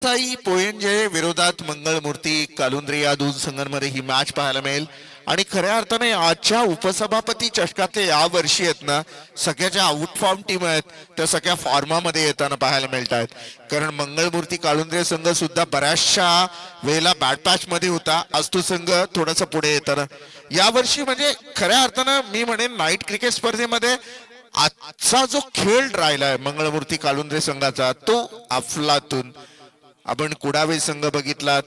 साई पोयंजे विरोधात मंगळमूर्ती कालुंद्रे या दोन संघांमध्ये ही मॅच पाहायला मिळेल आणि खऱ्या अर्थाने आजच्या उपसभापती चषकातले या वर्षी आहेत ना सगळ्याच्या आउट फॉर्म टीम आहेत त्या सगळ्या फॉर्मामध्ये येताना पाहायला मिळत आहेत. कारण मंगळमूर्ती कालुंद्रे संघ सुद्धा बऱ्याचशा वेळेला बॅट पॅच मध्ये होता. आज तो संघ थोडासा पुढे येताना या वर्षी म्हणजे खऱ्या अर्थानं मी म्हणेन नाईट क्रिकेट स्पर्धेमध्ये आजचा जो खेळ राहिलाय मंगळमूर्ती कालुंद्रे संघाचा तो अफलातून. आपण कुडावे संघ बघितला,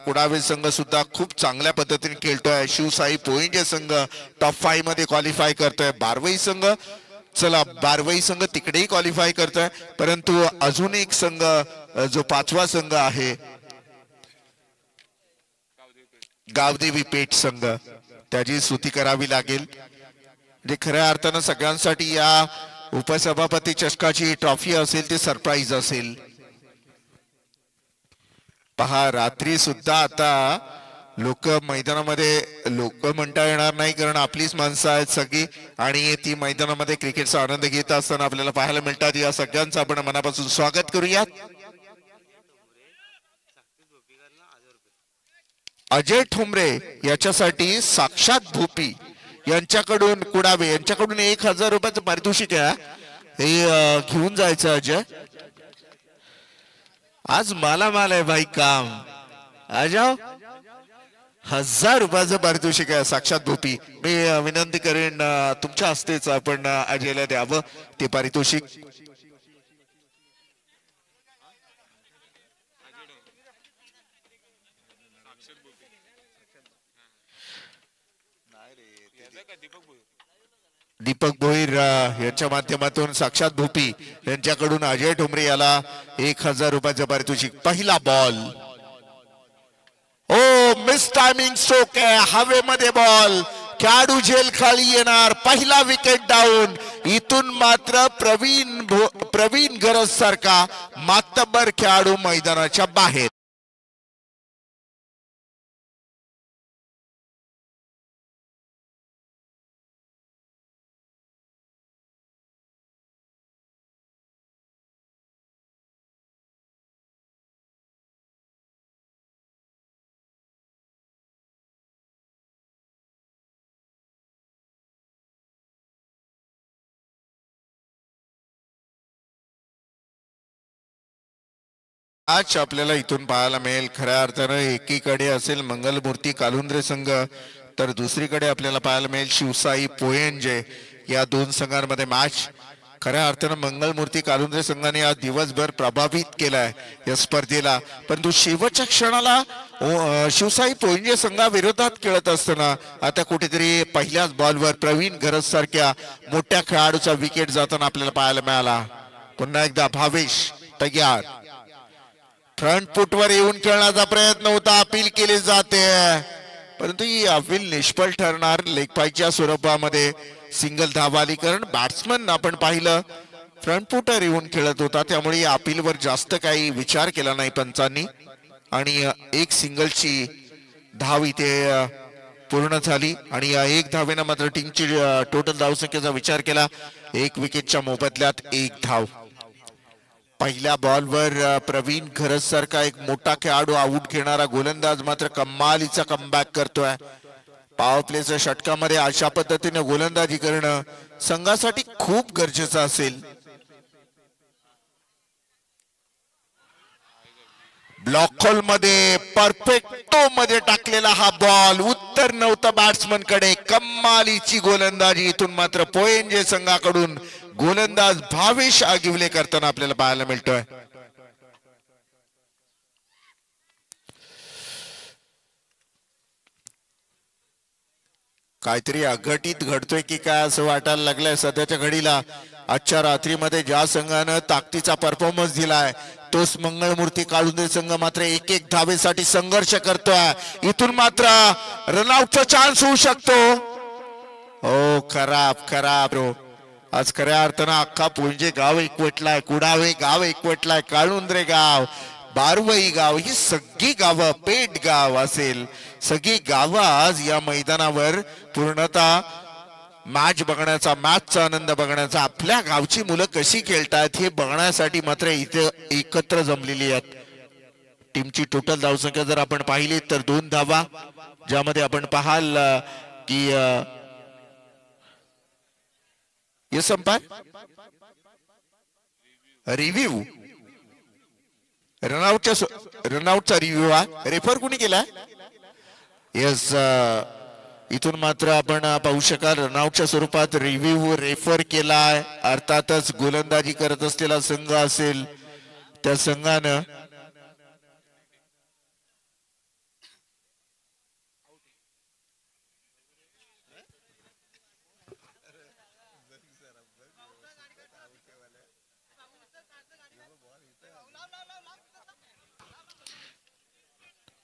कुडावे संघ सुद्धा खूप चांगल्या पद्धतीने खेळतोय. शिवसाई पोयंजे संघ टॉप 5 मध्ये क्वालिफाय करतोय. बारवई संघ चला बारवई संघ तिकडेही क्वालिफाय करतोय, परंतु अजून एक संघ जो 5वा संघ आहे गावदेवी पेठ संघ त्याची स्तुती करावी लागेल. म्हणजे खऱ्या अर्थानं सगळ्यांसाठी या उपसभापती चषकाची ट्रॉफी असेल ती सरप्राईज असेल. पहा रात्री सुद्धा आता लोक मैदानामध्ये लोक म्हणता येणार नाही कारण आपलीच माणसं आहेत सगळी आणि ती मैदानामध्ये क्रिकेटचा आनंद घेत असताना आपल्याला पाहायला मिळतात. या सगळ्यांचं आपण मनापासून स्वागत करूयात. अजय ठोंबरे याच्यासाठी साक्षात भूपी यांच्याकडून कुडावे यांच्याकडून 1000 रुपयाचं पारितोषिक आहे. हे घेऊन जायचं अजय. आज मालामाल आहे भाई काम. आ जाओ. 1000 रुपयाचं पारितोषिक आहे साक्षात भूपी. मी विनंती करेन तुमच्या हस्तेच आपण अजयला द्यावं ते पारितोषिक. दीपक भोईर यांच्या माध्यमातून साक्षात भूपी यांच्याकडून अजय ठोंबरे याला 1000 रुपयाचं पारितोषिक. पहिला बॉल ओ मिस टायमिंग स्ट्रोक आहे हवेमध्ये बॉल. खेळाडू झेल खाली येणार. पहिला विकेट डाऊन. इथून मात्र प्रवीण गरज सारखा मातब्बर खेळाडू मैदानाच्या बाहेर. आज आपल्याला इथून पाहायला मिळेल खऱ्या अर्थानं एकीकडे असेल मंगलमूर्ती कालुंद्रे संघ तर दुसरीकडे आपल्याला पाहायला मिळेल शिवसाई पोयंजे. या दोन संघांमध्ये मॅच. खऱ्या अर्थानं मंगलमूर्ती कालुंद्रे संघाने आज दिवसभर प्रभावित केलाय या स्पर्धेला, परंतु शेवटच्या क्षणाला शिवसाई पोयंजे संघाविरोधात खेळत असताना आता कुठेतरी पहिल्याच बॉलवर प्रवीण गरज सारख्या मोठ्या खेळाडूचा विकेट जाताना आपल्याला पाहायला मिळाला. पुन्हा एकदा भावेश तयार. फ्रंट फुटवर येऊन खेळण्याचा प्रयत्न होता. अपील केली जाते परंतु ही अपील निष्फळ ठरणार. लेगपायच्या स्वरूपामध्ये सिंगल धावा आली कारण बॅट्समन आपण पाहिलं फ्रंट फुटर येऊन खेळत होता, त्यामुळे या अपीलवर जास्त काही विचार केला नाही पंचांनी आणि एक सिंगलची धाव इथे पूर्ण झाली आणि या एक धावेनं मात्र टीमची टोटल धावसंख्येचा विचार केला. एक विकेटच्या मोबदल्यात एक धाव. पहिल्या बॉलवर प्रवीण गरज सारखा एक मोठा खेळाडू आउट घेणारा गोलंदाज मात्र कमालीचा कमबॅक करतोय. पॉवर प्लेच्या षटकामध्ये अशा पद्धतीने गोलंदाजी करणं संघासाठी खूप गरजेचं असेल. ब्लॉक होल मध्ये परफेक्टो मध्ये टाकलेला हा बॉल. उत्तर नव्हतं बॅट्समन कडे. कमालीची गोलंदाजी इथून मात्र पोयंजे संघाकडून गोलंदाज भावेश आगिवले करताना आपल्याला पाहायला मिळतोय. काहीतरी अघटित घडतोय की काय असं वाटायला लागलंय सध्याच्या घडीला. आजच्या रात्रीमध्ये ज्या संघानं ताकदीचा परफॉर्मन्स दिलाय तोच मंगळमूर्ती कालुंद्रे संघ मात्र एक एक धावेसाठी संघर्ष करतोय. इथून मात्र रनआउटचा चान्स होऊ शकतो. हो खराब खराब. आज खऱ्या अर्थानं अख्खा पोयंजे गाव एकवटलाय. कुडावे गाव एकवटलाय. काळुंद्रे गाव, बारवई गाव ही सगळी गावं, पेठ गाव असेल सगळी गावं आज या मैदानावर पूर्णतः मॅच बघण्याचा मॅचचा आनंद बघण्याचा आपल्या गावची मुलं कशी खेळतात हे बघण्यासाठी मात्र इथे एकत्र जमलेली आहेत. टीमची टोटल धावसंख्या जर आपण पाहिली तर 2 धावा, ज्यामध्ये आपण पाहाल की यस अंपायर रिव्ह्यू रनआउटचा रिव्ह्यू हा रेफर कुणी केला? येस, इथून मात्र आपण पाहू शकाल रनआउटच्या स्वरूपात रिव्ह्यू रेफर केलाय. अर्थातच गोलंदाजी करत असलेला संघ असेल त्या संघानं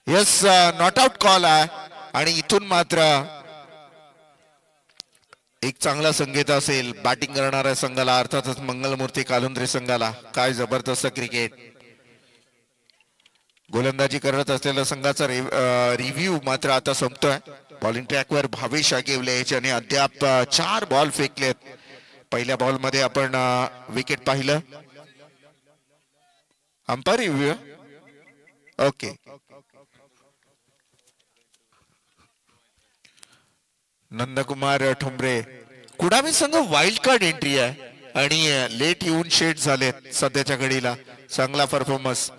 येस नॉट आउट कॉल आहे. आणि इथून मात्र एक चांगला संकेत असेल बॅटिंग करणाऱ्या संघाला, अर्थातच मंगलमूर्ती कालुंद्रे संघाला. काय जबरदस्त क्रिकेट. गोलंदाजी करत असलेल्या संघाचा रिव्ह्यू मात्र आता संपतोय. बॉलिंग ट्रॅकवर भावेश आगिवले याने अद्याप 4 बॉल फेकलेत. पहिल्या बॉल मध्ये आपण विकेट पाहिलं. Umpire review okay. Nandkumar Thombare कुडावी संघ वाईल्ड कार्ड एंट्री आहे आणि लेट येऊन शेट झालेत सध्याच्या घडीला. चांगला परफॉर्मन्स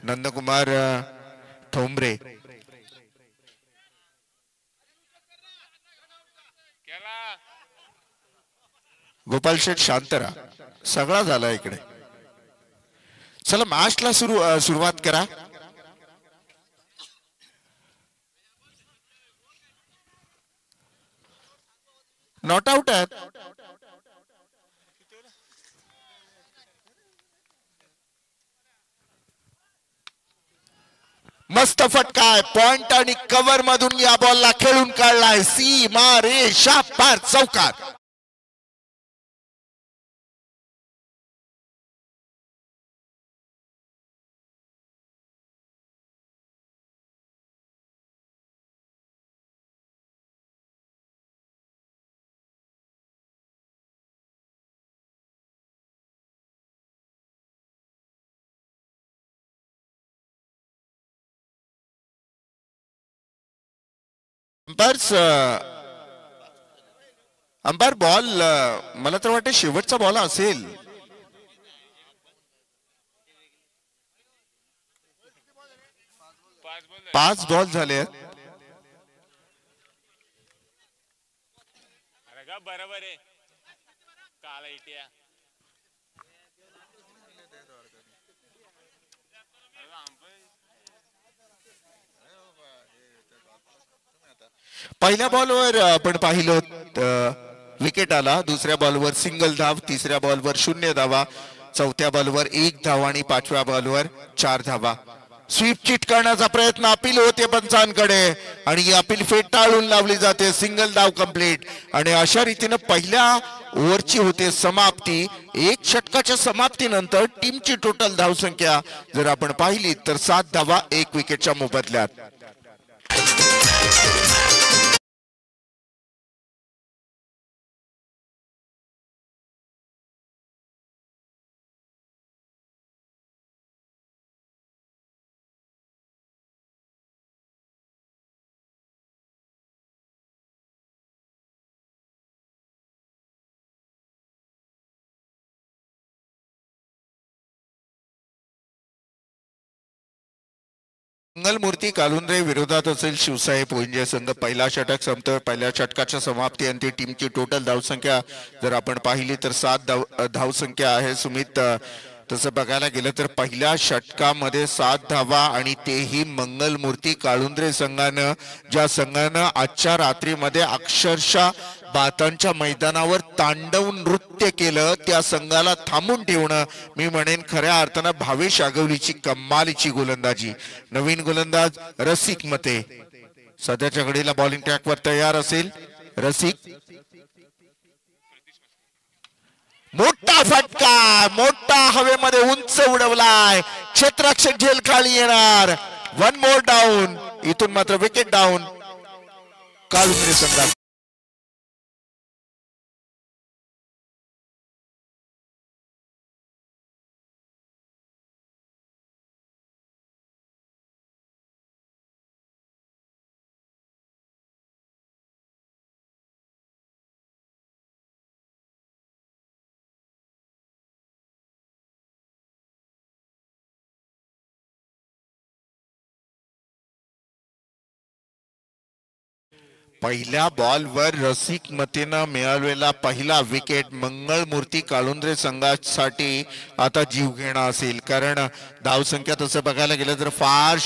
नंदकुमार ठोंबरे. गोपाल शेठ शांतरा सगळा झाला इकडे. चला मॅचला सुरुवात करा. नॉट आउट आहे. मस्त फटका आहे. पॉइंट आणि कव्हर मधून या बॉलला खेळून काढलाय. सीमा रेषा पार चौकार. अंपायर बॉल मला तर वाटतं शेवटचा बॉल असेल. पाच बॉल झाले. बरोबर आहे. काला इटिया पहिल्या बॉलवर आपण पाहिलं विकेट आला. दुसऱ्या बॉलवर सिंगल धाव, तिसऱ्या बॉलवर 0 धावा, चौथ्या बॉलवर 1 धाव आणि 5व्या बॉलवर 4 धावा. स्वीप चिटकवण्याचा प्रयत्न अपील होते पंचांकडे आणि ही अपील फेटाळून लावली जाते. सिंगल धाव कंप्लीट आणि अशा रीतीने पहिल्या ओव्हरची होते समाप्ती. 1 षटकाच्या समाप्तीनंतर टीमची टोटल धावसंख्या जर आपण पाहिली तर 7 धावा 1 विकेटच्या मोबदल्यात. मंगलमूर्ती कालुंद्रे विरोधात असेल शिवसाई पोंजे संघ. पहिला षटक संपतोय. पहिल्या षटकाच्या समाप्ती अंती टीमची टोटल धावसंख्या जर आपण पाहिली तर 7 धावसंख्या आहे. सुमित, तसं बघायला गेलं तर पहिल्या षटकामध्ये 7 धावा आणि तेही मंगलमूर्ती काळुंद्रे संघानं, ज्या संघानं आजच्या रात्रीमध्ये अक्षरशः बातांच्या मैदानावर तांडव नृत्य केलं, त्या संघाला थांबून ठेवणं मी म्हणेन खऱ्या अर्थानं भावेश आगवलीची कमालीची गोलंदाजी. नवीन गोलंदाज रसिक मते सध्याच्या घडीला बॉलिंग ट्रॅकवर तयार असेल. रसिक मोठा फटका, मोठा हवेमध्ये उंच उडवलाय. क्षेत्ररक्षक झेल खाली येणार. 1 मोर डाऊन. इथून मात्र विकेट डाऊन काळुंद्रे संघात. पहिल्या बॉलवर रसिक मतेनं मिळालेला पहिला विकेट मंगळमूर्ती काळुंद्रे संघासाठी आता जीव घेणं असेल, कारण धावसंख्या तसं बघायला गेलं तर फार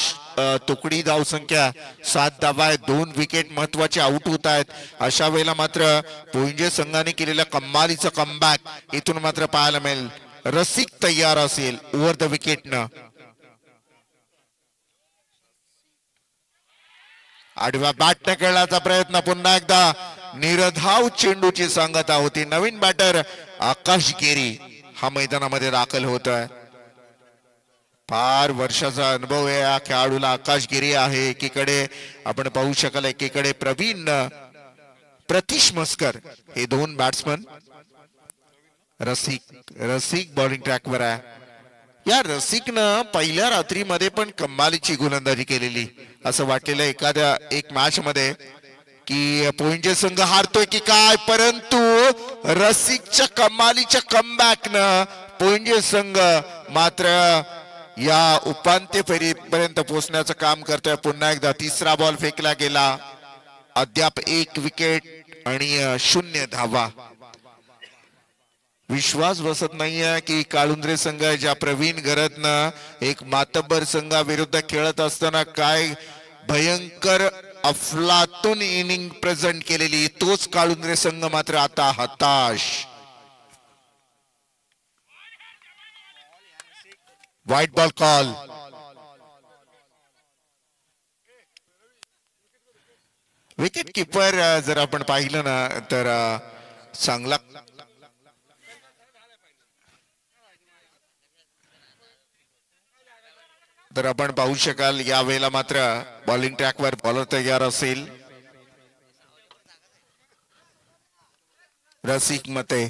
तुकडी धावसंख्या 7 धावा आहे, 2 विकेट महत्वाचे आउट होत आहेत. अशा वेळेला मात्र पोंजे संघाने केलेल्या कमालीचं कमबॅक इथून मात्र पाहायला मिळेल. रसिक तयार असेल ओव्हर द विकेटनं. आडव्या बॅटने खेळण्याचा प्रयत्न, पुन्हा एकदा निरधाव चेंडूची सांगता होती. नवीन बॅटर आकाश गिरी हा मैदानामध्ये दाखल होत आहे. फार वर्षाचा अनुभव आहे या खेळाडूला. आकाश गिरी आहे एकीकडे, आपण पाहू शकाल एकीकडे प्रवीण प्रतीश मस्कर, हे 2 बॅट्समन. रसिक बॉलिंग ट्रॅकवर आहे. या रसिकनं पहिल्या रात्रीमध्ये पण कमालीची गोलंदाजी केलेली, असं वाटलेलं एखाद्या एक मॅच मध्ये की पोंजे संघ हारतोय की काय, परंतु रसिकच्या कमालीच्या कमबॅकनं पोंजे संघ मात्र या उपांत्य फेरीपर्यंत पोहोचण्याचं काम करतोय. पुन्हा एकदा तिसरा बॉल फेकला गेला, अद्याप 1 विकेट आणि 0 धावा. विश्वास बसत नाहीये की काळुंद्रे संघ ज्या प्रवीण गरजनं एक मातब्बर संघाविरुद्ध खेळत असताना काय भयंकर अफलातून इनिंग प्रेझेंट केलेली, तोच काळुंद्रे संघ मात्र आता हताश. White ball call. Wicket keeper जर आपण पाहिलं ना तर चांगला तर आपण पाहू शकाल या वेळेला मात्र बॉलिंग ट्रॅकवर बॉलर तयार असेल. रसिक मते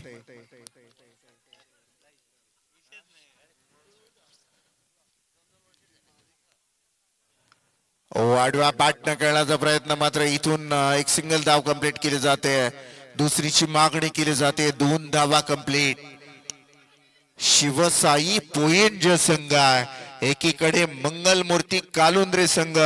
आडव्या बॅटनं खेळण्याचा प्रयत्न, मात्र इथून एक सिंगल धाव कंप्लीट केली जाते. दुसरीची मागणी केली जाते. 2 धावा कंप्लीट. शिवसाई पोयंज संघ आहे, एकीकडे मंगलमूर्ती कालुंद्रे संघ.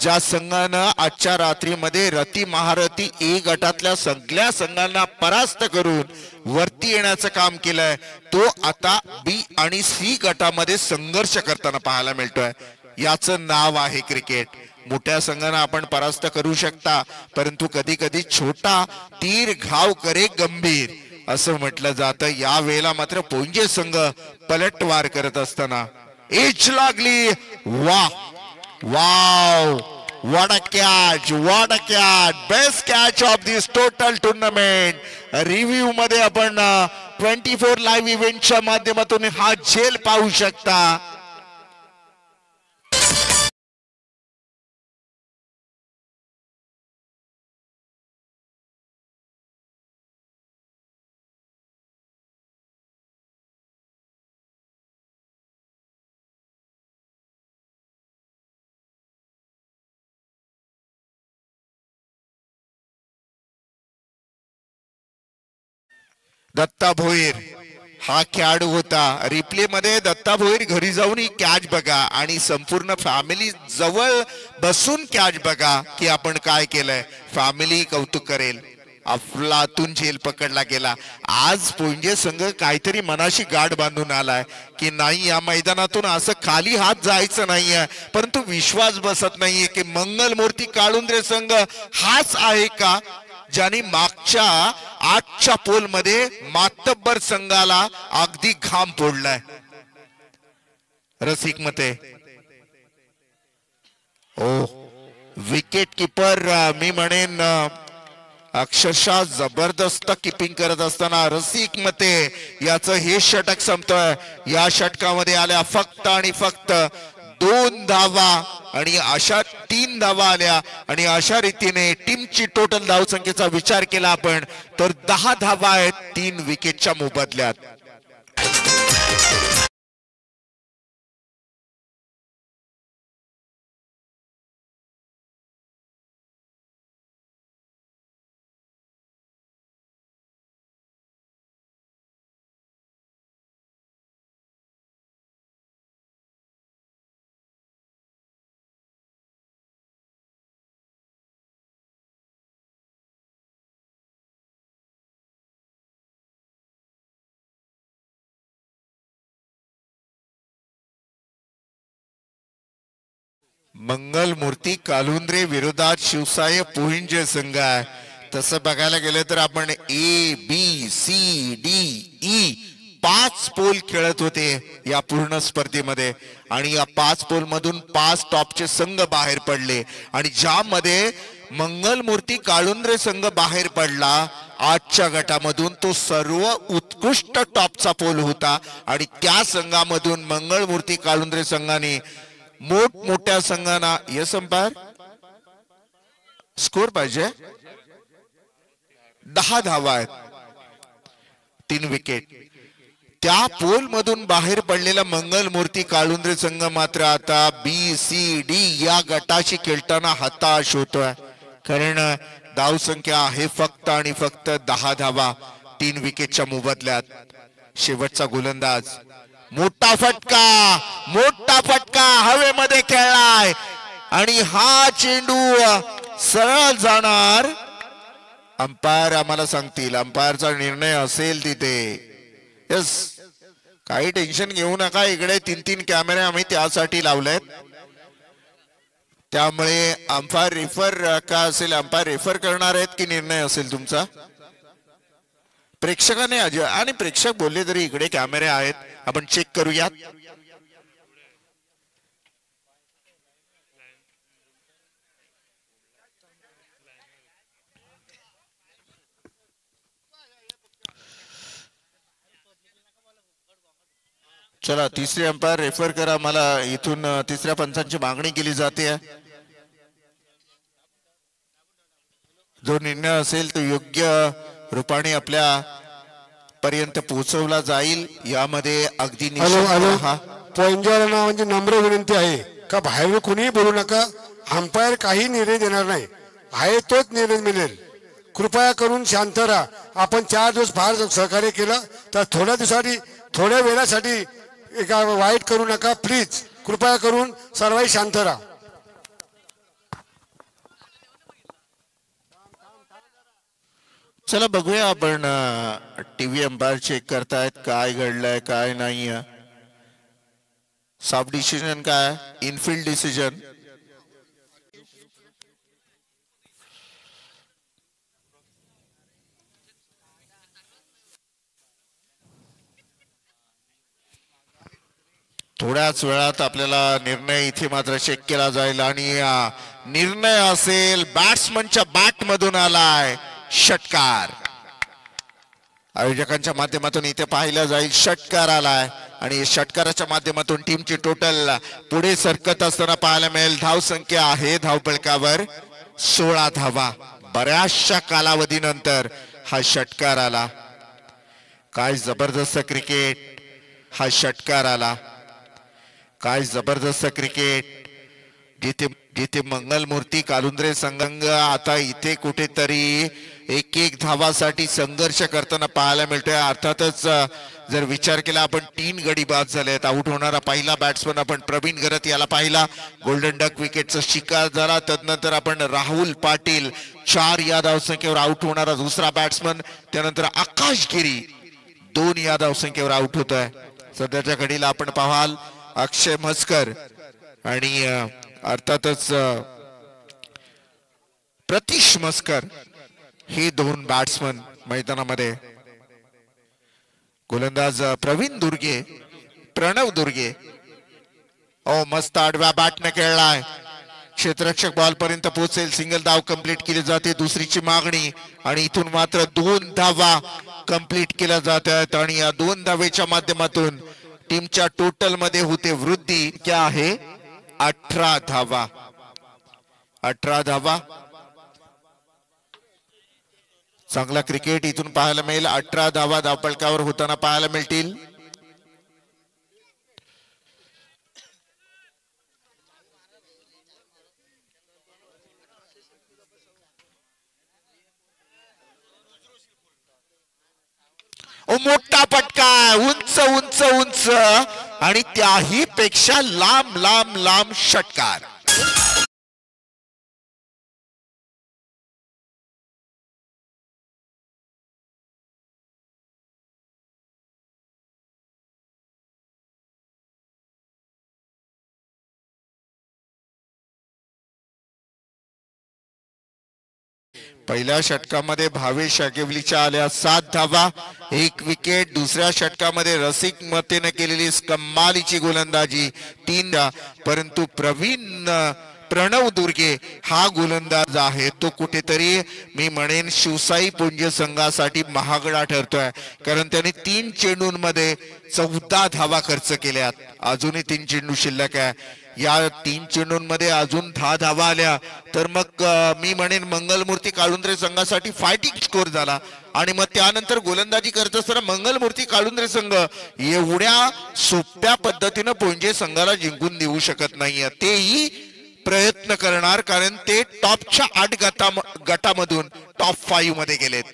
ज्या संघानं आजच्या रात्रीमध्ये रती महारथी ए गटातल्या सगळ्या संघांना परास्त करून वरती येण्याचं काम केलंय, तो आता बी आणि सी गटामध्ये संघर्ष करताना पाहायला मिळतोय. याचं नाव आहे क्रिकेट. मोठ्या संघांना आपण परास्त करू शकता, परंतु कधी कधी छोटा तीर घाव करे गंभीर असं म्हटलं जातं. या वेळेला मात्र पोंजे संघ पलटवार करत असताना एच लागली. वाह wow, what a catch, what a catch, best catch of this total tournament. Review मध्ये आपण 24 लाईव्ह इव्हेंटच्या माध्यमातून हा झेल पाहू शकता. दत्ता भोईर हा खेळाडू होता. रिप्ले मध्ये दत्ता भोईर घरी जाऊन ही कॅच बघा आणि संपूर्ण फॅमिली जवळ बसून कॅच बघा की आपण काय केलंय. फॅमिली कौतुक करेल. अफलातून झेल पकडला गेला. आज पोंजे संघ काहीतरी मनाशी गाठ बांधून आलाय की नाही, या मैदानातून असं खाली हात जायचं नाहीये, परंतु विश्वास बसत नाहीये की मंगलमूर्ती काळुंद्रे संघ हाच आहे का ज्याने मागच्या 8च्या पोल मध्ये मातब्बर संघाला अगदी घाम फोडलाय. रसिक मते ओ विकेट किपर मी म्हणेन अक्षरशः जबरदस्त किपिंग करत असताना रसिक मते याचं हे षटक संपतोय. या षटकामध्ये आल्या फक्त आणि फक्त 2 धावा आणि अशा 3 धावा आल्या आणि अशा रीतीने टीमची टोटल धावसंख्येचा विचार केला आपण तर 10 धावा आहेत 3 विकेटच्या मोबदल्यात. मंगलमूर्ती कालुंद्रे विरोधात शिवसाई पोहिंजे संघ आहे. तसं बघायला गेलं तर आपण ABCDE 5 पोल खेळत होते या पूर्ण स्पर्धेमध्ये आणि या 5 पोल मधून 5 टॉपचे संघ बाहेर पडले आणि ज्यामध्ये मंगलमूर्ती काळुंद्रे संघ बाहेर पडला आजच्या गटामधून तो सर्व उत्कृष्ट टॉपचा पोल होता आणि त्या संघामधून मंगलमूर्ती काळुंद्रे संघाने मोठमोठ्या संघांना यस अंपायर स्कोर पाहिजे 10 धावा आहेत 3 विकेट. त्या पोल मधून बाहेर पडलेला मंगलमूर्ती काळुंद्रे संघ मात्र आता BCD या गटाशी खेळताना हताश होतोय कारण धावसंख्या आहे फक्त आणि फक्त 10 धावा 3 विकेटच्या मोबदल्यात. शेवटचा गोलंदाज मोठा फटका हवेमध्ये खेळलाय आणि हा चेंडू सरळ जाणार. अंपायर आम्हाला सांगतील अंपायरचा निर्णय असेल तिथे. यस काही टेन्शन घेऊ नका इकडे 3 कॅमेरे आम्ही त्यासाठी लावलेत त्यामुळे अंपायर रेफर का असेल अंपायर रेफर करणार आहेत की निर्णय असेल तुमचा. प्रेक्षकाने आणि प्रेक्षक बोलले तरी इकडे कॅमेरे आहेत आपण चेक करूयात. चला तिसरे अंपायर रेफर करा. मला इथून तिसऱ्या पंचांची मागणी केली जाते. जो निर्णय असेल तो योग्य रूपाने आपल्या पर्यंत पोहोचवला जाईल. यामध्ये अगदी पॉइंटरना म्हणजे नम्र विनंती आहे का बाहेर कोणीही बोलू नका. अंपायर काही निर्णय देणार नाही आहे तोच निर्णय मिळेल. कृपया करून शांत राहा. आपण 4 दिवस फार सहकार्य केलं तर थोड्या वेळासाठी एका वाईट करू नका प्लीज. कृपया करून सर्वही शांत राहा. चला बघूया आपण टीव्ही अंपायर चेक करतायत काय घडलंय काय नाही. सॉफ्ट डिसिजन काय इनफिल्ड डिसिजन. थोड्याच वेळात आपल्याला निर्णय इथे मात्र चेक केला जाईल आणि निर्णय असेल बॅट्समनच्या बॅट मधून आलाय षटकार. आयोजकांच्या माध्यमातून इथे पाहिलं जाईल षटकार आलाय आणि षटकाराच्या माध्यमातून टीमची टोटल पुढे सरकत असताना पाहायला मिळेल. धावसंख्या आहे धावफलकावर 16 धावा. बऱ्याचशा कालावधीनंतर हा षटकार आला. काय जबरदस्त क्रिकेट हा षटकार आला. काय जबरदस्त क्रिकेट. जिथे मंगलमूर्ती कालुंद्रे संघ आता इथे कुठेतरी एक धावासाठी संघर्ष करताना पाहायला मिळतोय. अर्थातच जर विचार केला आपण 3 गडी बाद झालेत. आउट होणारा पहिला बॅट्समन आपण प्रवीण गरत याला पाहिला गोल्डन डक विकेटचा शिकार झाला. तदनंतर आपण राहुल पाटील 4 या धावसंख्येवर आउट होणारा दुसरा बॅट्समन. त्यानंतर आकाश गिरी 2 या धावसंख्येवर आउट होतोय. सध्याच्या घडीला आपण पाहाल अक्षय म्हस्कर आणि अर्थातच प्रतीश म्हस्कर हे 2 बॅट्समन मैदानामध्ये. गोलंदाज प्रवीण दुर्गे प्रणव दुर्गे मस्त आडव्या बॅटने खेळलाय. क्षेत्ररक्षक बॉल पर्यंत पोहोचेल. सिंगल धाव कंप्लीट केली जाते. दुसरीची मागणी आणि इथून मात्र 2 धावा कंप्लीट केल्या जात आहेत आणि या 2 धावेच्या माध्यमातून टीमच्या टोटल मध्ये होते वृद्धी. क्या आहे 18 धावा. 18 धावा. चांगला क्रिकेट इथून पाहायला मिळेल. 18 धावा धावफलकावर होताना पाहायला मिळतील. मोठा फटका उंच उंच उंच आणि त्याही पेक्षा लांब लांब लांब षटकार. पहिल्या षटकामध्ये भावेश आगिवलीच्या आल्या 7 धावा, 1 विकेट. दुसऱ्या षटकामध्ये रसिक मतेने केलेली कमालीची गोलंदाजी 3 धावा. परंतु प्रणव दुर्गे हा गोलंदाज आहे तो कुठेतरी मी म्हणेन शिवसाई पुंज संघासाठी महागडा ठरतोय, कारण त्याने 3 चेंडूंमध्ये 14 धावा खर्च केल्यात. अजूनही 3 चेंडू शिल्लक आहे. या 3 चेंडूंमध्ये अजून 10 धावा आल्या तर मग मी म्हणेन मंगलमूर्ती काळुंद्रे संघासाठी फायटिंग स्कोर झाला. आणि मग त्यानंतर गोलंदाजी करत असताना मंगलमूर्ती काळुंद्रे संघ एवढ्या सोप्या पद्धतीनं पुंजे संघाला जिंकून देऊ शकत नाहीये. तेही प्रयत्न करणार, कारण ते टॉपच्या 8 गटामधून टॉप 5 मध्ये गेलेत.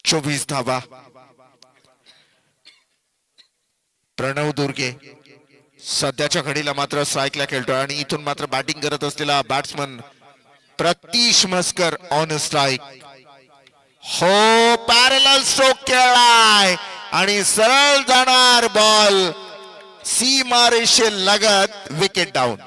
चोवीस धावा. प्रणव दुर्गे सध्याच्या घडीला मात्र स्ट्राईकला खेळतोय आणि इथून मात्र बॅटिंग करत असलेला batsman Pratish Maskar on strike. हो, पॅरलल स्ट्रोक खेळलाय आणि सरळ जाणार बॉल सीमारेषे लगत, विकेट डाऊन.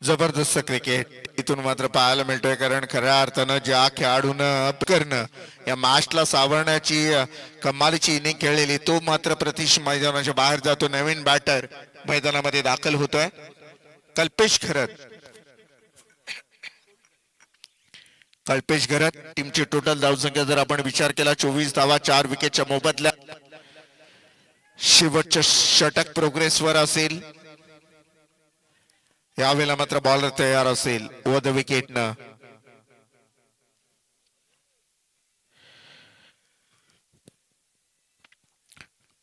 जबरदस्त क्रिकेट इथून मात्र पाहायला मिळतोय, कारण खऱ्या अर्थानं ज्या खेळाडूनं अप करणं या मॅचला सावरण्याची कमालीची इनिंग खेळलेली तो मात्र प्रतीश मैदानाच्या बाहेर जातो. नवीन बॅटर मैदानामध्ये दाखल होतोय, कल्पेश घरत. कल्पेश घरत टीमची टोटल धावसंख्या जर आपण विचार केला 24 धावा 4 विकेटच्या मोबदल्या. शेवटच्या षटक प्रोग्रेसवर असेल, यावेळेला मात्र बॉलर तयार असेल व द विकेटनं.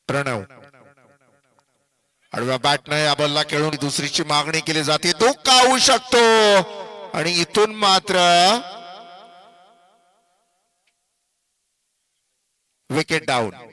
प्रणव आडव्या बॅटनं या बॉलला खेळून दुसरीची मागणी केली जाते, तो कावू शकतो आणि इथून मात्र विकेट डाऊन.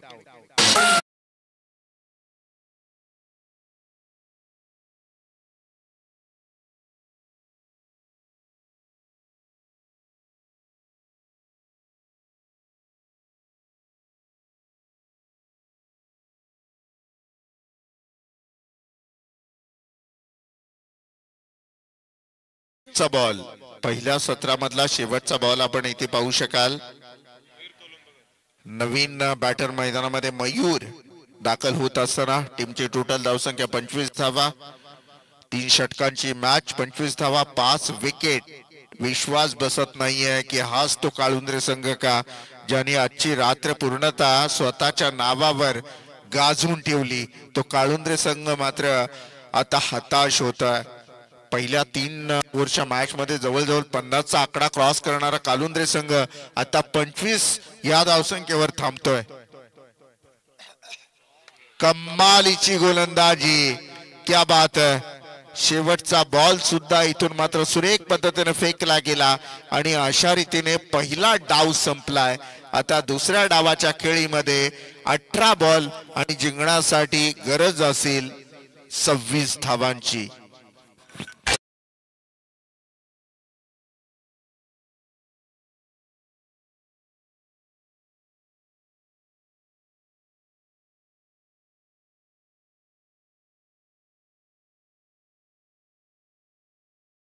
बॉल पहिल्या सत्रामधला शेवटचा बॉल आपण इथे पाहू शकाल. नवीन बॅटर मैदानामध्ये मयूर दाखल होत असताना टीमची टोटल धावसंख्या 25 धावा, 3 षटकांची मॅच, 25 धावा 5 विकेट. विश्वास बसत नाहीये की हाच तो काळुंद्रे संघ का ज्याने आजची रात्र पूर्णतः स्वतःच्या नावावर गाजवून ठेवली. तो काळुंद्रे संघ मात्र आता हताश होतोय. पहिल्या 3 ओव्हरच्या मॅच मध्ये जवळजवळ 50चा आकडा क्रॉस करणारा कालुंद्रे संघ आता 25 या धावसंख्येवर थांबतोय. कमालीची गोलंदाजी, क्या बात है. शेवटचा बॉल सुद्धा इथून मात्र सुरेख पद्धतीने फेकला गेला आणि अशा रीतीने पहिला डाव संपलाय. आता दुसऱ्या डावाच्या खेळीमध्ये 18 बॉल आणि जिंकण्यासाठी गरज असेल 26 धावांची.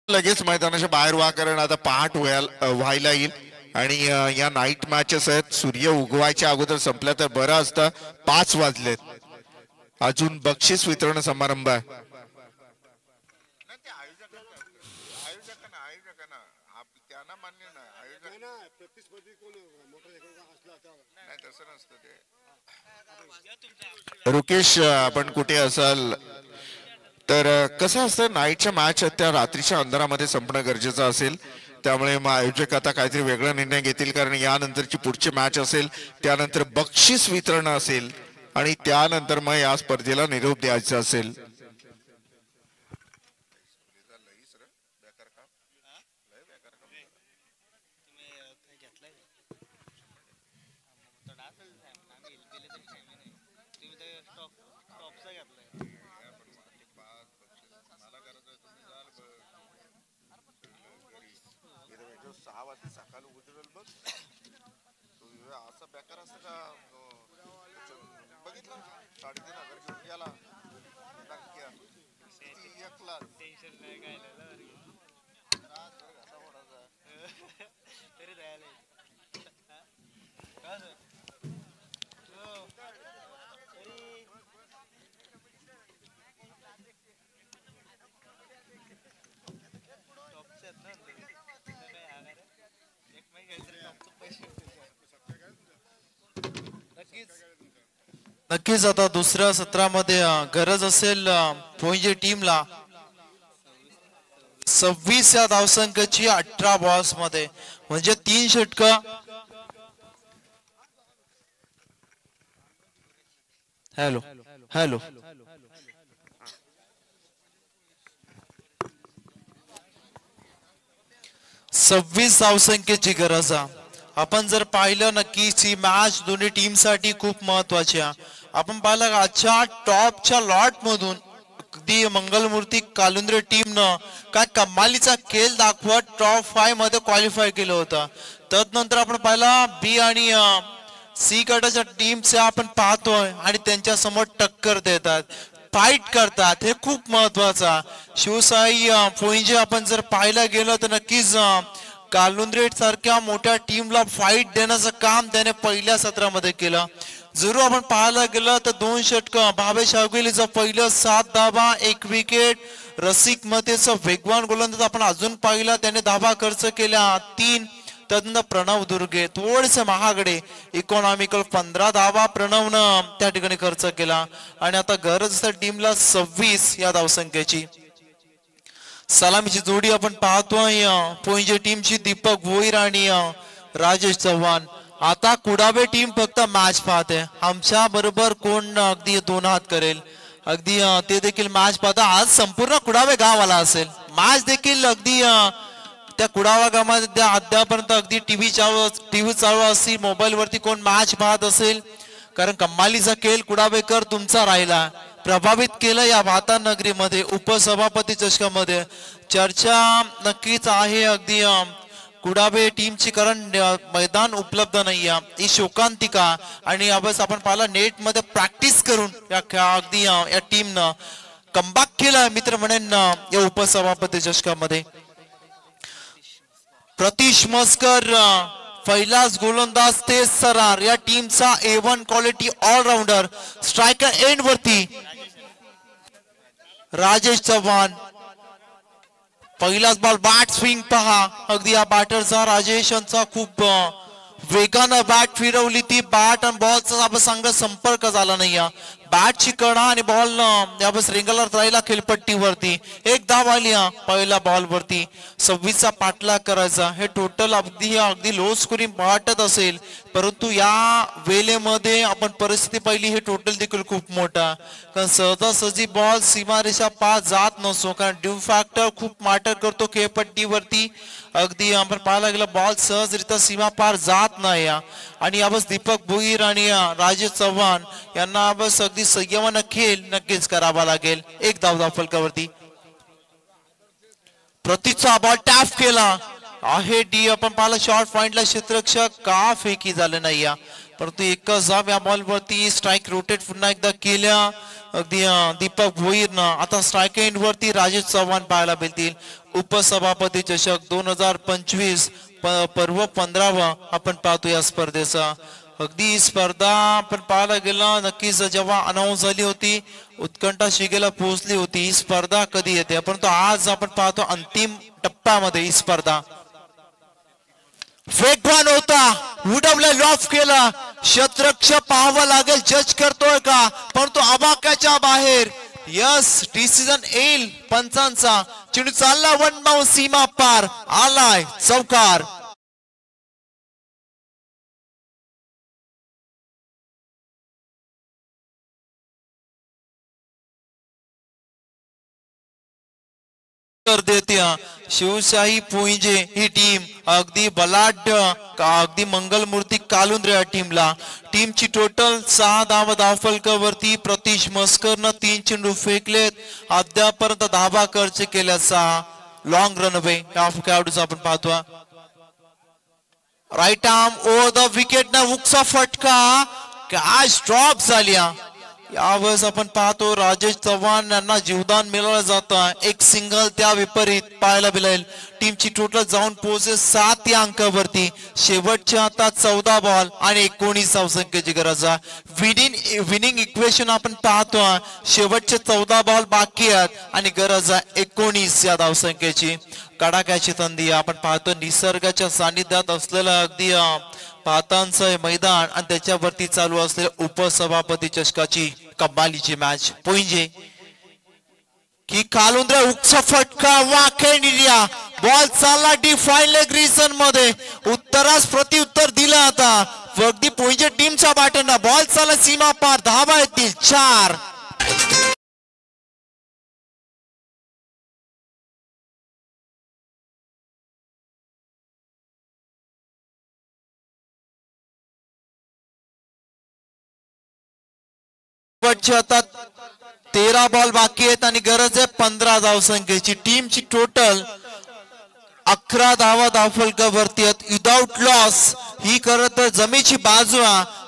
लगेच मैदानाच्या बाहेर व्हा, कारण आता पहाट व्हायला येईल आणि या नाईट मॅचेस आहेत. सूर्य उगवायच्या अगोदर संपल्या तर बरं असतं. 5 वाजलेत, अजून बक्षीस वितरण समारंभ आहे. रुकेश, आपण कुठे असाल तर कसं असतं, नाईटच्या मॅच त्या रात्रीच्या अंधारामध्ये संपणं गरजेचं असेल. त्यामुळे मग आयोजक आता काहीतरी वेगळा निर्णय घेतील, कारण यानंतरची पुढची मॅच असेल, त्यानंतर बक्षीस वितरण असेल आणि त्यानंतर मग या स्पर्धेला निरोप द्यायचा असेल. नक्कीच आता दुसऱ्या सत्रामध्ये गरज असेल पोइंजे टीमला 26 या धावसंख्येची 18 बॉल्स मध्ये म्हणजे 3 षटकं. हॅलो हॅलो 26 धावसंख्येची गरज आहे. आपण जर पाहिलं नक्कीच ही मॅच दोन्ही टीम साठी खूप महत्वाची आहे. आपण पाहिलं आजच्या टॉपच्या लॉट मधून अगदी मंगलमूर्ती कालुंद्रे टीमनं काय कमालीचा खेळ दाखवत टॉप 5 मध्ये क्वालिफाय केलं होतं. तदनंतर आपण पाहिला बी आणि सी गटाच्या टीमचे आपण पाहतोय आणि त्यांच्या समोर टक्कर देतात, फाईट करतात. हे खूप महत्वाचं. शिवसाई पोइंजे आपण जर पाहायला गेलो तर नक्कीच कालुंद्रे सारख्या मोठ्या टीमला फाईट देण्याचं काम त्याने पहिल्या सत्रामध्ये केलं. जरूर आपण पाहायला गेलं तर 2 षटकं, भावेश अगवेलीचं पहिलं 7 धाबा 1 विकेट, रसिक मतेचं वेगवान गोलंदाज आपण अजून पाहिला त्याने धाबा खर्च केल्या 3. तदनंतर प्रणव दुर्गे थोडेसे महागडे इकॉनॉमिकल 15 धाबा प्रणवनं त्या ठिकाणी खर्च केला. आणि आता गरज असते टीमला 26 या धावसंख्येची. सलामीची जोडी आपण पाहतोय पोइंजे टीमची दीपक भोईर आणि राजेश चव्हाण. आता कुडाबे टीम फक्त मॅच पाहते, आमच्या बरोबर कोण अगदी 2 हात करेल, अगदी ते देखील मॅच पाहता. आज संपूर्ण कुडाबे गाव आला असेल, मॅच देखील अगदी त्या कुडावा गावामध्ये अद्यापर्यंत अगदी टीव्ही चालू असतील, मोबाईल वरती कोण मॅच पाहत असेल. कारण कमालीचा खेळ कुडाबेकर तुमचा राहिला, प्रभावित केलं या वाता नगरीमध्ये. उपसभापती चषकामध्ये चर्चा नक्कीच आहे अगदी कुडाबे टीमची, कारण मैदान उपलब्ध नाही आहे ही शोकांतिका. आणि यावेळेस आपण पाहिला नेट मध्ये प्रॅक्टिस करून अगदी या टीमनं कमबॅक केला मित्र म्हणेन या उपसभापती चषकामध्ये. प्रतीश मस्कर पहिलाच गोलंदाज तेज सरार या टीमचा A1 quality all-rounder. Striker end वरती राजेश चव्हाण. पहिलाच बॉल बॅट स्विंग पहा अगदी या बॅटरचा राजेश यांचा खूप वेगानं बॅट फिरवली ती. बॅट आणि बॉलचा आपण चांगला संपर्क झाला नाही. बॅटची कडा आणि बॉल यावेळेस रिंगलर राहिला खेळपट्टीवरती. 1 धाव आली पहिल्या बॉल वरती. 26 चा पाठलाग करायचा. हे टोटल अगदी लो स्कोरिंग वाटत असेल, परंतु या वेळेमध्ये आपण परिस्थिती पाहिली हे टोटल देखील खूप मोठा. कारण सहजासहजी बॉल सीमारेषा पार जात नसतो, कारण ड्यू फॅक्टर खूप मॅटर करतो खेळपट्टीवरती. अगदी आपण पाहायला गेलं बॉल सहजरित्या सीमा पार जात नाही. आणि यावेळेस दीपक भोईर आणि राजेश चव्हाण यांना यावेळेस अगदी संयमानं खेळ नक्कीच करावा लागेल. 1 धाव फलकावरती. प्रतीचा बॉल टॅप केला आहे डी. आपण पाहिलं शॉर्ट पॉइंटला क्षेत्ररक्षक का फेकी झालं नाही, परंतु एकच धाव या बॉल वरती. स्ट्राईक रोटेट पुन्हा एकदा केल्या अगदी दीपक भोईरनं. आता स्ट्राईक एंड वरती राजेश चव्हाण पाहायला मिळतील. उपसभापती चषक 2025 पर्व 15वा आपण पाहतो या स्पर्धेचा. अगदी स्पर्धा आपण पाहायला गेला नक्कीच जेव्हा अनाऊन्स झाली होती उत्कंठा शिगेला पोहोचली होती ही स्पर्धा कधी येते, परंतु आज आपण पाहतो अंतिम टप्प्यामध्ये ही स्पर्धा. वेगवान होता, उडवला, लॉफ केला. क्षेत्ररक्षक पाहावं लागेल जज करतोय का, परंतु अबाक्याच्या बाहेर. यस डिसिजन येईल पंचांचा. चेंडू चालला 1 बाउंड सीमा पार आलाय चौकार. देते शिवशाही पोइंजे ही टीम अगदी बलाढ्य अगदी मंगलमूर्ती कालुंद्रे या टीमला. टीमची टोटल 6 धावा धावफलकावरती. प्रतीश मस्करनं 3 चेंडू फेकलेत, अद्यापर्यंत धावा खर्च केल्या 6. लॉंग रनवे या खेळाडूचा आपण पाहतो. Right arm over the wicket ना हुकचा फटका कॅच ड्रॉप झाल्या. यावेळेस आपण पाहतो राजेश चव्हाण यांना जीवदान मिळवलं जातं. एक सिंगल त्या विपरीत पाहायला मिळेल. टीमची टोटल जाऊन पोहोचेल 7 या अंकावरती. शेवटच्या आता 14 बॉल आणि 19 धावसंख्येची गरज आहे. विनिंग इक्वेशन आपण पाहतो. शेवटचे 14 बॉल बाकी आहेत आणि गरज आहे 19 या धावसंख्येची. कडाक्याची थंडी आपण पाहतो. निसर्गाच्या सानिध्यात असलेलं अगदी पातांचं मैदान आणि त्याच्यावरती चालू असलेल्या उपसभापती चषकाची कमालीची मॅच. पोइंजे की कालुंद्रे हुकचा फटका वाखे निलिया. बॉल चालला डी फाईन लेग रिजन मध्ये. उत्तरास प्रत्युत्तर दिलं आता अगदी पोइंजे टीमच्या बाटना. बॉल चालला सीमा पार. धावा येतील 4. आता 13 बॉल बाकी आहेत आणि गरज आहे 15 धावसंख्येची. टीमची टोटल 11 धावा धावफलकावरती आहेत विदाउट लॉस. ही करत जमेची बाजू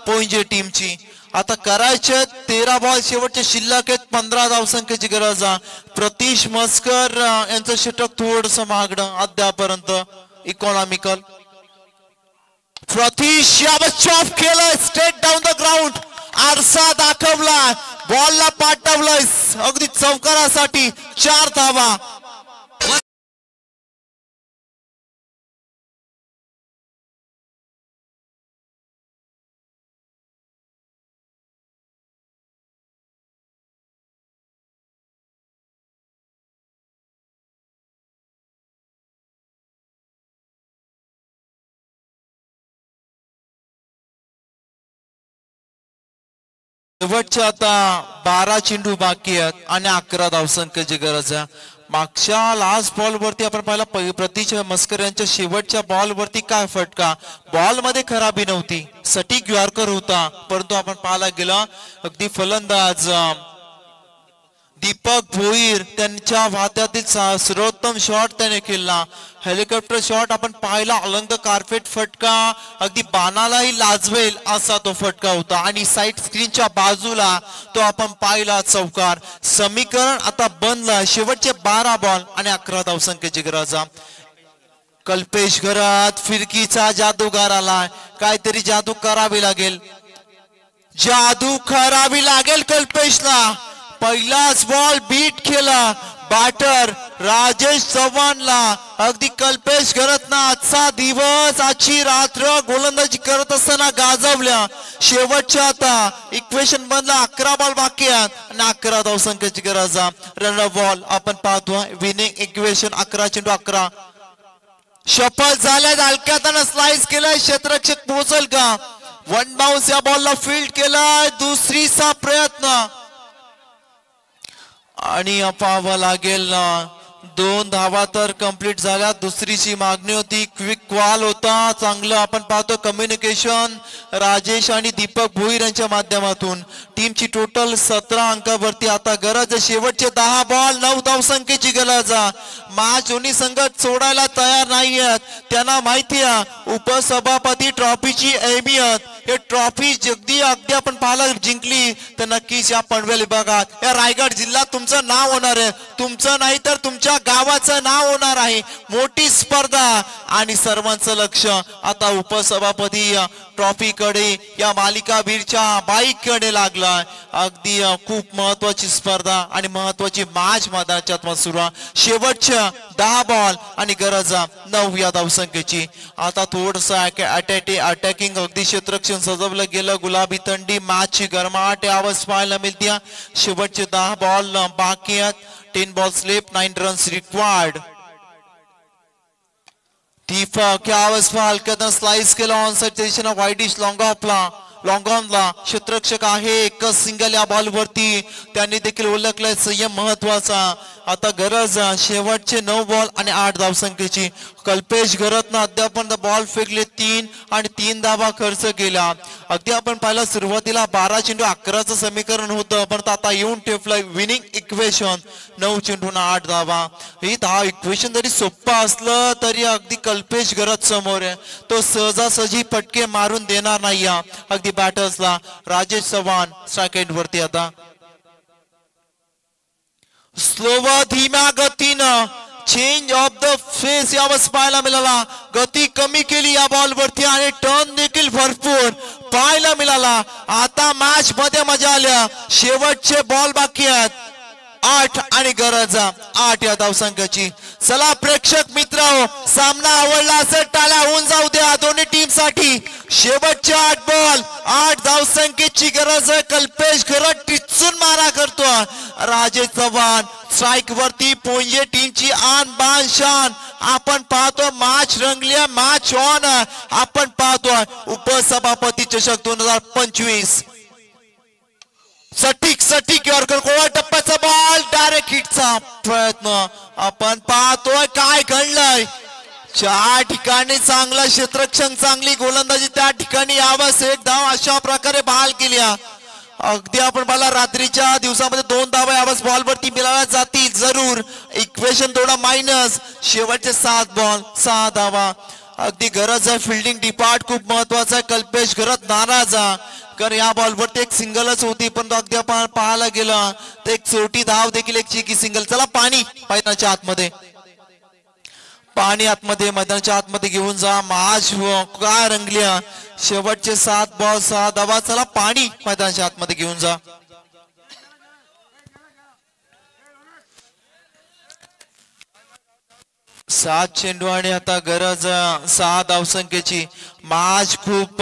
पोइंजे टीमची. आता करायचे 13 बॉल शेवटचे शिल्लक आहेत. 15 धावसंख्येची गरज आहे. प्रतीश मस्कर यांचं षटक थोडस महागडं अद्यापर्यंत इकॉनॉमिकल. प्रतीश यावर चॉप केलं स्ट्रेट डाऊन द ग्राउंड. आरसा दाखवला बॉलला पाठवलंय अगदी चौकारासाठी. 4 धावा. शेवटच्या आता 12 चेंडू बाकी आहेत आणि 11 धावसंख्येची गरज आहे. मागच्या लास्ट बॉल वरती आपण पाहिला प्रतीश मस्कर यांच्या शेवटच्या बॉल वरती काय फटका. बॉल मध्ये खराबी नव्हती. सटीक यॉर्कर होता परंतु आपण पाहायला गेलं अगदी फलंदाज दीपक भोईर त्यांच्या वात्यातील सर्वोत्तम शॉट त्याने केला. हेलिकॉप्टर शॉट आपण पाहिला. अलंग कार्पेट फटका अगदी बाणालाही लाजवेल असा तो फटका होता आणि साइड स्क्रीनच्या बाजूला तो आपण पाहिला चौकार. समीकरण आता बनलं. शेवटचे 12 बॉल आणि 11 धावसंख्येची गरज. कल्पेश घरात फिरकीचा जादूगार आलाय. काहीतरी जादू करावी लागेल. जादू करावी लागेल कल्पेशला. पहिलाच बॉल बीट केला बॅटर राजेश चव्हाणला. अगदी कल्पेश घरतना आजचा दिवस आजची रात्र गोलंदाजी करत असताना गाजवल्या. शेवटच्या आता इक्वेशन बनला. 11 बॉल बाकी आहेत आणि 11 धावसंख्येची गरज. रन बॉल आपण पाहतो. विनिंग इक्वेशन 11 चेंडू 11. शपथ झाल्या. हलक्यात स्लाइस केलाय. क्षेत्ररक्षक पोहोचल का. 1 बाउन्स या बॉलला फील्ड केलाय. दुसरीचा प्रयत्न आणि पाहावं लागेल 2 धावा तर कंप्लीट झाल्या. दुसरीची मागणी होती. क्विक कॉल होता. चांगलं आपण पाहतो कम्युनिकेशन राजेश आणि दीपक भोईर यांच्या माध्यमातून. टीमची टोटल 17 अंकावरती आता गरज. शेवटचे 10 बॉल 9 धावसंख्येची गरज. मॅच दोन्ही संघ सोडायला तयार नाही आहेत. त्यांना माहिती आहे उपसभापती ट्रॉफीची अहमियत. हे ट्रॉफी अगदी आपण पाहायला जिंकली तर नक्कीच या पनवेल विभागात या रायगड जिल्ह्यात तुमचं नाव होणार आहे. तुमचं नाही तर तुमच्या गावाचं नाव होणार आहे. मोठी स्पर्धा आणि सर्वांचं लक्ष आता उपसभापती ट्रॉफीकडे या मालिकावीरच्या बाईककडे लागला. अगदी खूप महत्वाची स्पर्धा आणि महत्वाची मॅच मैदानाच्या सुरू. शेवटच्या 10 बॉल आणि गरज 9 या धावसंख्येची. आता थोडस अटॅकिंग अगदी क्षेत्ररक्षण सजवलं गेलं. गुलाबी थंडी मॅचची गरमाट आवाज पाहायला मिळते. शेवटचे 10 बॉल बाकी आहेत. 10 balls left 9 runs required. Deepak आवाज हलक्यात स्लाइस केला. ऑन साइड दिशेने वाईडिश लॉंगॉनला क्षेत्ररक्षक आहे. एकच सिंगल या बॉल वरती त्यांनी देखील ओळखलाय. संयम महत्वाचा. आता गरज शेवटचे 9 बॉल आणि 8 धावसंख्येची. कल्पेश घरतनं अद्यापर्यंत बॉल फेकले 3 आणि 3 धावा खर्च केला. अगदी आपण पाहिलं सुरुवातीला 12 चेंडू 11चं समीकरण होतं, पण आता येऊन ठेवलंय विनिंग इक्वेशन 9 चेंडूंना 8 धावा. ही 10 इक्वेशन जरी सोप्पं असलं तरी अगदी कल्पेश घरात समोर आहे, तो सहजासहजी फटके मारून देणार नाही. अगदी बॅटर्सला राजेश चव्हाण स्ट्राईक वरती आता स्लोवर धीम्या गतीनं चेंज ऑफ द फेस यावेळेस पाहायला मिळाला. गती कमी केली या बॉल वरती आणि टर्न देखील भरपूर पाहायला मिळाला. आता मॅच मध्ये मजा आल्या. शेवटचे बॉल बाकी आहेत 8 आणि गरज 8 या धावसंख्याची. चला प्रेक्षक मित्र, सामना आवडला असेल टाळ्या होऊन जाऊ द्या दोन्ही टीम साठी. शेवटचे 8 बॉल 8 धावसंख्येची गरज आहे. कल्पेश घरत टिचून मारा करतो. राजेश चव्हाण स्ट्राईक वरती. पोंजे टीमची आन बान शान. आपण पाहतो मॅच रंगली, मॅच ऑन. आपण पाहतोय उपसभापती चषक 2025. सटीक यॉर्कर गोवा टप्प्याचा बॉल डायरेक्ट हिटचा प्रयत्न आपण पाहतोय. काय घडलंय ज्या ठिकाणी चांगला क्षेत्ररक्षण चांगली गोलंदाजी त्या ठिकाणी यावेळेस 1 धाव अशा प्रकारे बहाल केली. अगदी आपण पाहिला रात्रीच्या दिवसामध्ये 2 धावा यावेळेस बॉल वरती मिळाल्या जातील जरूर. इक्वेशन थोडा मायनस. शेवटचे 7 बॉल 6 धावा. अगदी गरज आहे फिल्डिंग डिपार्ट खूप महत्वाचा आहे. कल्पेश घरत नाराज कारण या बॉलवरती एक सिंगलच होती, पण अगदी आपण पाहायला गेलं तर एक छोटी धाव देखील एक चिकी सिंगल. चला पाणी मैदानाच्या आतमध्ये, पाणी आतमध्ये मैदानाच्या आतमध्ये घेऊन जा. मॅच काय रंगल्या. शेवटचे 7 बॉल 6 धावा. चला पाणी मैदानाच्या आतमध्ये घेऊन जा. 7 चेंडू आणि आता गरज 6 धावसंख्येची. मॅच खूप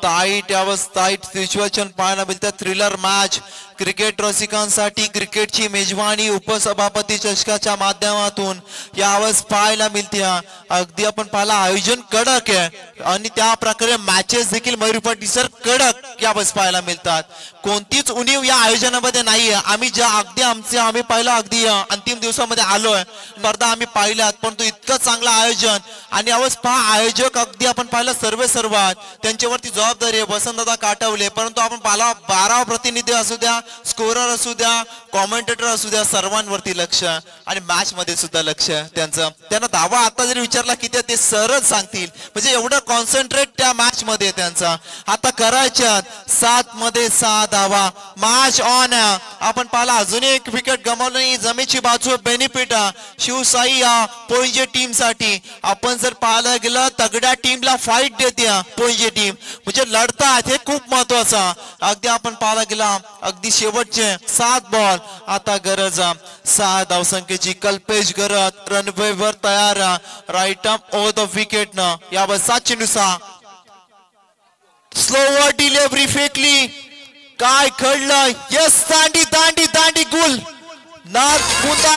टाईट टाईट सिच्युएशन पाहायला मिळते. थ्रिलर मॅच क्रिकेट रसिकांसाठी क्रिकेटची मेजवानी उपसभापती चषकाच्या माध्यमातून यावेळेस पाहायला मिळते. अगदी आपण पाहिला आयोजन कडक आहे आणि त्या प्रकारे मॅचेस देखील मयूरपट्टी सर कडक यावेळेस पाहायला मिळतात. कोणतीच उणीव या आयोजनामध्ये नाहीये. आम्ही ज्या अगदी आम्ही पाहिलं अगदी अंतिम दिवसामध्ये आलोय स्पर्धा आम्ही पाहिल्यात, परंतु इतकं चांगलं आयोजन आणि यावेळेस पहा आयोजक अगदी आपण पाहिलं सर्वात त्यांच्यावरती जबाबदारी आहे वसंतदादा काटवले, परंतु आपण पाहिला 12 प्रतिनिधी असू द्या, स्कोरर असू द्या, कॉमेंटेटर असू द्या, सर्वांवरती लक्ष आणि मॅच मध्ये सुद्धा लक्ष त्यांचं. त्यांना धावा आता जरी विचारला किती ते सरच सांगतील, म्हणजे एवढं कॉन्सन्ट्रेट त्या मॅच मध्ये त्यांचा. आता करायच्या 7 मध्ये 6 धावा. Match on. आपण पाहिला अजूनही एक विकेट गमावलं. जमेची बाजू बेनिफिट शिवसाई पोंजे टीम साठी. आपण जर पाहायला गेलं तगड्या टीमला फाईट देते पोंजे टीम, म्हणजे लढतात हे खूप महत्वाचं. अगदी आपण पाहायला गेला अगदी शेवटचे 7 बॉल आता गरज 6 धावसंख्येची. कल्पेश घरत रनवे वर तयार. Right up over the wicket न यावर 7 चेंडू 6. स्लोवर डिलिव्हरी फेकली. काय घडलं. यस दांडी दांडी दांडी गुल नाथ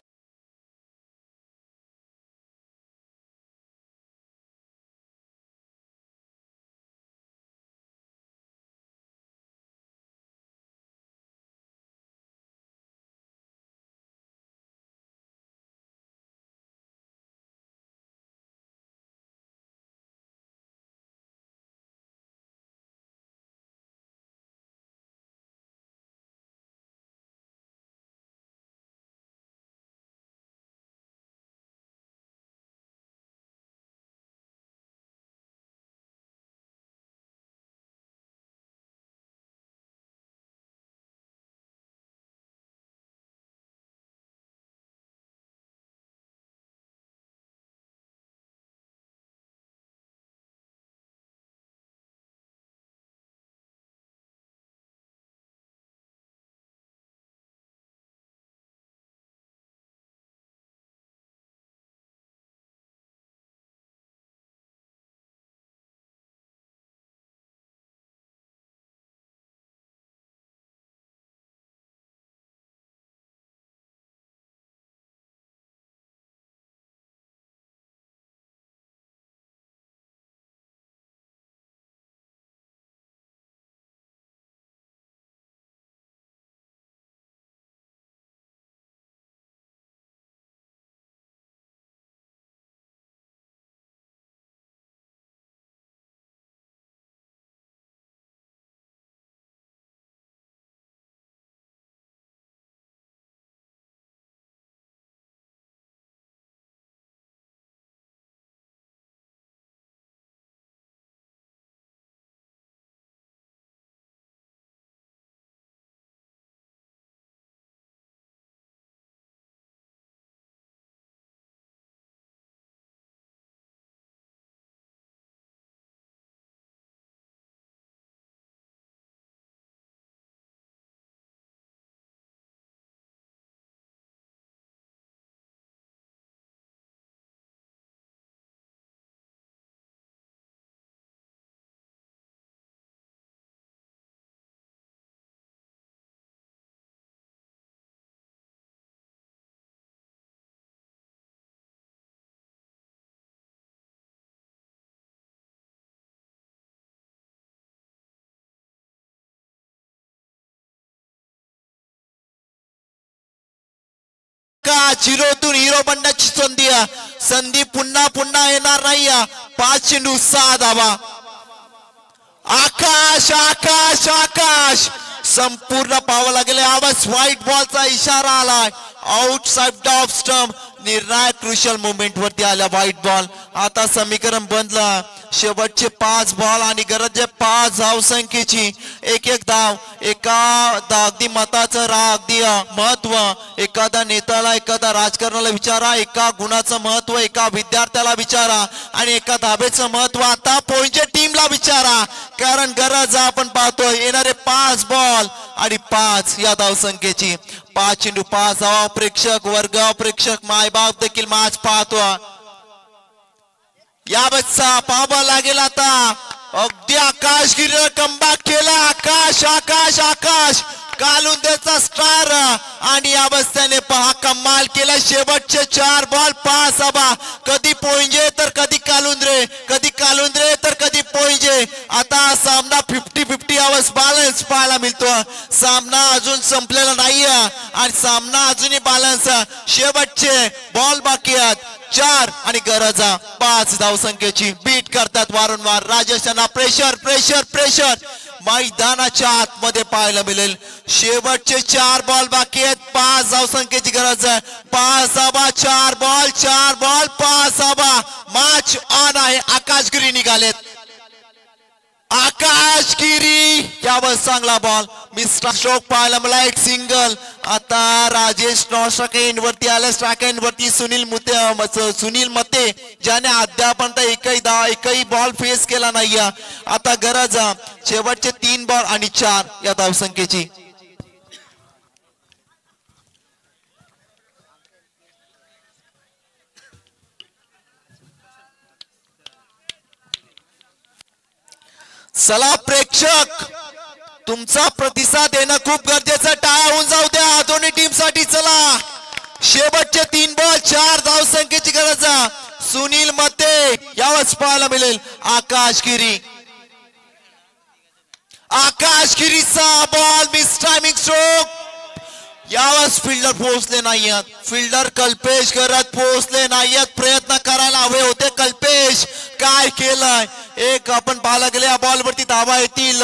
झिरोतून हिरो बनण्याची संधी पुन्हा पुन्हा येणार नाही. 5 चेंडू 6 धावा. आकाश आकाश आकाश संपूर्ण पाहावं लागेल. यावेळेस व्हाईट बॉलचा इशारा आलाय. Outside off stump. निर्णायक क्रुशियल मोमेंट वरती आला व्हाईट बॉल. आता समीकरण बनलं. शेवटचे 5 बॉल आणि गरज आहे 5 धावसंख्येची. एक धाव. एका अगदी मताचं अगदी महत्व. एखाद्या नेत्याला एखाद्या राजकारणाला विचारा. एका गुणाचं महत्व एका विद्यार्थ्याला विचारा आणि एका धाबेचं महत्व आता पोइंटच्या टीमला विचारा. कारण गरज आपण पाहतोय येणारे 5 बॉल आणि 5 या धावसंख्येची. 5 चेंडू 5 धावा. प्रेक्षक वर्ग प्रेक्षक मायबाप देखील मॅच पाहतो. या बच्चा पाहावा लागेल आता. अगदी आकाश गिरीनं कमबॅक केला. आकाश आकाश आकाश कालुंद्रेचा स्टार आणि या बस्त्याने पहा कमाल केला. शेवटचे 4 बॉल 5 धावा. कधी पोइंजे तर कधी कालुंद्रे. कधी कालुंद्रे तर कधी पोइंजे. आता सामना 50-50 आवाज बॅलन्स पाहायला मिळतो. सामना अजून संपलेला नाहीये आणि सामना अजूनही बॅलन्स. शेवटचे बॉल बाकी आहेत 4 आणि गरज 5 धावसंख्येची. बीट करतात वारंवार राजेश यांना. प्रेशर प्रेशर प्रेशर मैदानाच्या आतमध्ये पाहायला मिळेल. शेवटचे 4 बॉल बाकी आहेत. 5 धावसंख्येची गरज आहे. 5 धावा. 4 बॉल 5 धावा. मॅच ऑन आहे. आकाशगिरी निघालेत. आकाशगिरी यावर चांगला बॉल. मिस्टर स्ट्रोक पाहायला मला. एक सिंगल. आता राजेश स्ट्राइक एंड वरती आला. स्ट्राइक एंड वरती सुनील मते ज्याने अद्यापर्यंत एकही बॉल फेस केला नाही. आता गरज शेवटचे 3 बॉल आणि 4 या धावसंख्येची. चला प्रेक्षक तुमचा प्रतिसाद देणं खूप गरजेचं. टाळ्या होऊन जाऊ द्या दोन्ही टीम साठी. चला शेवटचे 3 बॉल 4 धावसंख्येची गरज. सुनील मते यावंच पाहायला मिळेल. आकाशगिरीचा बॉल मिस टायमिंग स्ट्रोक. यावेळेस फिल्डर पोहोचले नाहीयेत. फिल्डर कल्पेश करत पोहोचले नाहीयेत. प्रयत्न करायला हवे होते. कल्पेश काय केलंय. एक आपण पाहायला गेले या बॉल वरती धावा येतील.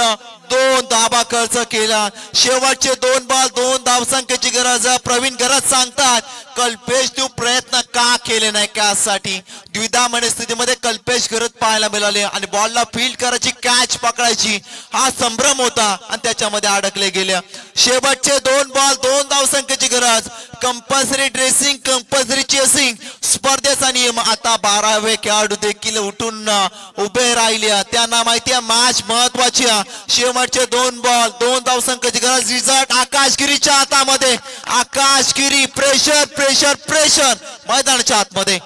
2 धावा खर्च केला. शेवटचे 2 बॉल 2 धावसंख्येची गरज. प्रवीण गरज सांगतात कल्पेश तू प्रयत्न का केले नाही. त्यासाठी द्विधा मनस्थितीमध्ये कल्पेश करत पाहायला मिळाले आणि बॉलला फील्ड करायची कॅच पकडायची हा संभ्रम होता आणि त्याच्यामध्ये अडकले गेले. शेवटचे 2 बॉल 2 धावसंख्येची गरज. कंपल्सरी ड्रेसिंग कंपल्सरी चेसिंग स्पर्धेचा नियम. आता 12वे खेळाडू देखील उठून उभे राहिले. त्यांना माहिती आहे मॅच महत्वाची. शेवटचे 2 बॉल 2 धावसंख्येची गरज. रिझल्ट आकाशगिरीच्या हातामध्ये. आकाशगिरी प्रेशर प्रेशर प्रेशर मैदानाच्या आतमध्ये.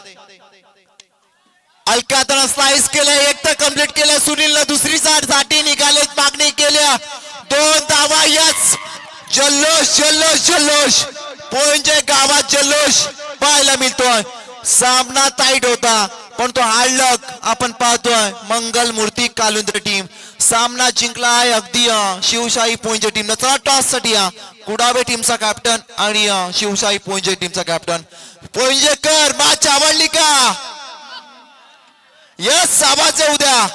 अलकातनं स्लाइस केलं. एक तर कम्प्लीट केलं. सुनीलनं दुसरी साठी निघाले. मागणी केल्या. 2 धावा. यस जल्लोष जल्लोष जल्लोष. पोइंटच्या गावात जल्लोष पाहायला मिळतोय. सामना टाईट होता पण तो हार्डलक आपण पाहतोय. मंगल मूर्ती कालुंद्रे टीम सामना जिंकला आहे. अगदी शिवशाही पोइंटच्या टीमनं. चला टॉस साठी कुडावे टीमचा कॅप्टन आणि शिवशाही पोइंटच्या टीमचा कॅप्टन. पोइंजेकर मॅच आवडली का. यस आवाज येऊ द्या.